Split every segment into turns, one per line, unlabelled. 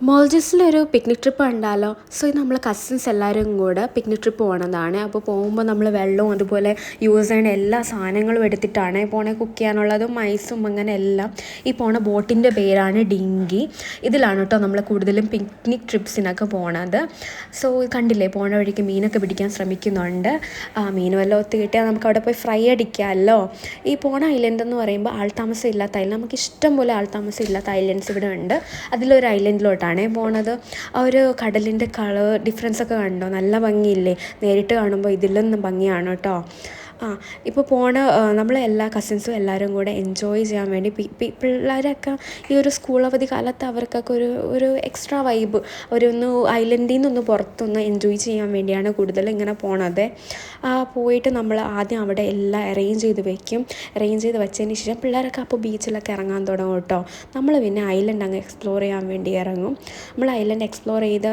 മോൾഡീവ്സിലൊരു picnic trip കണ്ടാലോ? So ഇത് നമ്മൾ കസിൻസ് എല്ലാവരും കൂടെ പിക്നിക് ട്രിപ്പ് പോകണതാണ്. അപ്പോൾ പോകുമ്പോൾ നമ്മൾ വെള്ളവും അതുപോലെ യൂസ് ചെയ്യുന്ന എല്ലാ സാധനങ്ങളും എടുത്തിട്ടാണ് പോണേ. കുക്ക് ചെയ്യാനുള്ളതും ഐസും അങ്ങനെ എല്ലാം. ഈ പോണ ബോട്ടിൻ്റെ പേരാണ് ഡിങ്കി. ഇതിലാണ് കേട്ടോ നമ്മൾ കൂടുതലും പിക്നിക് ട്രിപ്സിനൊക്കെ പോണത്. സോ കണ്ടില്ലേ, പോണ വഴിക്ക് മീനൊക്കെ പിടിക്കാൻ ശ്രമിക്കുന്നുണ്ട്. മീൻ വല്ലതും ഒത്ത് കിട്ടിയാൽ നമുക്ക് അവിടെ പോയി ഫ്രൈ അടിക്കാമല്ലോ. ഈ പോണ ഐലൻഡ് എന്ന് പറയുമ്പോൾ ആൾതാമസം ഇല്ലാത്ത ഐലൻഡ്. നമുക്ക് ഇഷ്ടം പോലെ ആൾതാമസം ഇല്ലാത്ത ഐലൻഡ്സ് ഇവിടെ ഉണ്ട്. അതിലൊരു ഐലൻഡിലോട്ടാണ് പോണത്. ആ ഒരു കടലിൻ്റെ കളർ ഡിഫറൻസ് ഒക്കെ കണ്ടോ? നല്ല ഭംഗിയില്ലേ? നേരിട്ട് കാണുമ്പോൾ ഇതിലൊന്നും ഭംഗിയാണ് കേട്ടോ. ഇപ്പോൾ നമ്മൾ എല്ലാ കസിൻസും എല്ലാവരും കൂടെ എൻജോയ് ചെയ്യാൻ വേണ്ടി പിള്ളേരൊക്കെ ഈ ഒരു സ്കൂൾ അവധി കാലത്ത് അവർക്കൊക്കെ ഒരു എക്സ്ട്രാ വൈബ്, ഒന്ന് ഐലൻഡിൽ നിന്നൊന്ന് പുറത്തൊന്ന് എൻജോയ് ചെയ്യാൻ വേണ്ടിയാണ് കൂടുതലും ഇങ്ങനെ പോണത്. പോയിട്ട് നമ്മൾ ആദ്യം അവിടെ എല്ലാം അറേഞ്ച് ചെയ്ത് വെക്കും. അറേഞ്ച് ചെയ്ത് വെച്ചതിന് ശേഷം പിള്ളേരൊക്കെ അപ്പോൾ ബീച്ചിലൊക്കെ ഇറങ്ങാൻ തുടങ്ങും കേട്ടോ. നമ്മൾ പിന്നെ ഐലൻഡ് അങ്ങ് എക്സ്പ്ലോർ ചെയ്യാൻ വേണ്ടി ഇറങ്ങും. നമ്മൾ ഐലൻഡ് എക്സ്പ്ലോർ ചെയ്ത്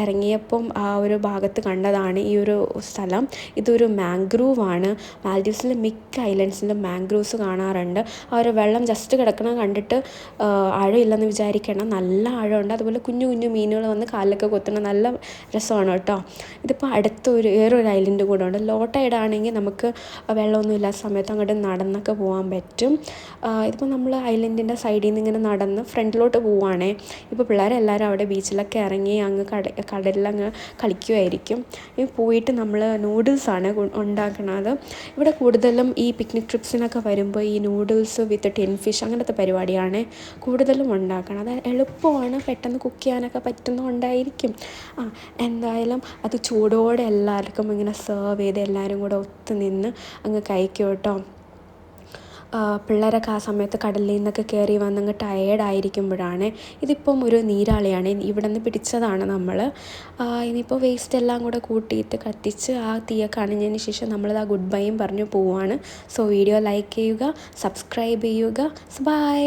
ഇറങ്ങിയപ്പം ആ ഒരു ഭാഗത്ത് കണ്ടതാണ് ഈ ഒരു സ്ഥലം. ഇതൊരു മാംഗ്രൂവാണ്. മാൽഡീവ്സിലെ മിക്ക ഐലൻഡ്സിലും മാംഗ്രൂവ്സ് കാണാറുണ്ട്. ആ ഒരു വെള്ളം ജസ്റ്റ് കിടക്കണം കണ്ടിട്ട് ആഴമില്ലെന്ന് വിചാരിക്കണം, നല്ല ആഴമുണ്ട്. അതുപോലെ കുഞ്ഞു കുഞ്ഞു മീനുകൾ വന്ന് കാലിലൊക്കെ കൊത്തുന്ന നല്ല രസമാണ് കേട്ടോ. ഇതിപ്പോൾ വേറൊരു ഐലൻഡ് കൂടെ ഉണ്ട്. ലോ ടൈഡ് ആണെങ്കിൽ നമുക്ക് വെള്ളമൊന്നും ഇല്ലാത്ത സമയത്ത് അങ്ങോട്ട് നടന്നൊക്കെ പോകാൻ പറ്റും. ഇതിപ്പോൾ നമ്മൾ ഐലൻഡിൻ്റെ സൈഡിൽ നിന്ന് ഇങ്ങനെ നടന്ന് ഫ്രണ്ടിലോട്ട് പോവുകയാണേ. ഇപ്പോൾ പിള്ളേരെല്ലാവരും അവിടെ ബീച്ചിലൊക്കെ ഇറങ്ങി അങ്ങ് കടലിലങ്ങ് കളിക്കുമായിരിക്കും. പോയിട്ട് നമ്മൾ നൂഡിൽസാണ് ഉണ്ടാക്കുന്നത്. ഇവിടെ കൂടുതലും ഈ പിക്നിക് ട്രിപ്സിനൊക്കെ വരുമ്പോൾ ഈ നൂഡിൽസ് വിത്ത് ടിൻ ഫിഷ് അങ്ങനത്തെ പരിപാടിയാണ് കൂടുതലും ഉണ്ടാക്കണം. അത് എളുപ്പമാണ്, പെട്ടെന്ന് കുക്ക് ചെയ്യാനൊക്കെ പറ്റുന്നതുകൊണ്ടായിരിക്കും. എന്തായാലും അത് ചൂടോടെ എല്ലാവർക്കും ഇങ്ങനെ സെർവ് ചെയ്ത് എല്ലാവരും കൂടെ ഒത്തു നിന്ന് അങ്ങ് കഴിക്കും കേട്ടോ. പിള്ളേരൊക്കെ ആ സമയത്ത് കടലിൽ നിന്നൊക്കെ കയറി വന്നങ്ങ് ടയേർഡായിരിക്കുമ്പോഴാണ്. ഇതിപ്പം ഒരു നീരാളിയാണ്, ഇവിടെ നിന്ന് പിടിച്ചതാണ് നമ്മൾ. ഇനിയിപ്പോൾ വേസ്റ്റ് എല്ലാം കൂടെ കൂട്ടിയിട്ട് കത്തിച്ച് ആ തീയൊക്കെ അണഞ്ഞതിന് ശേഷം നമ്മളത് ആ ഗുഡ് ബൈയും പറഞ്ഞു പോവുകയാണ്. സോ വീഡിയോ ലൈക്ക് ചെയ്യുക, സബ്സ്ക്രൈബ് ചെയ്യുക. ബൈ.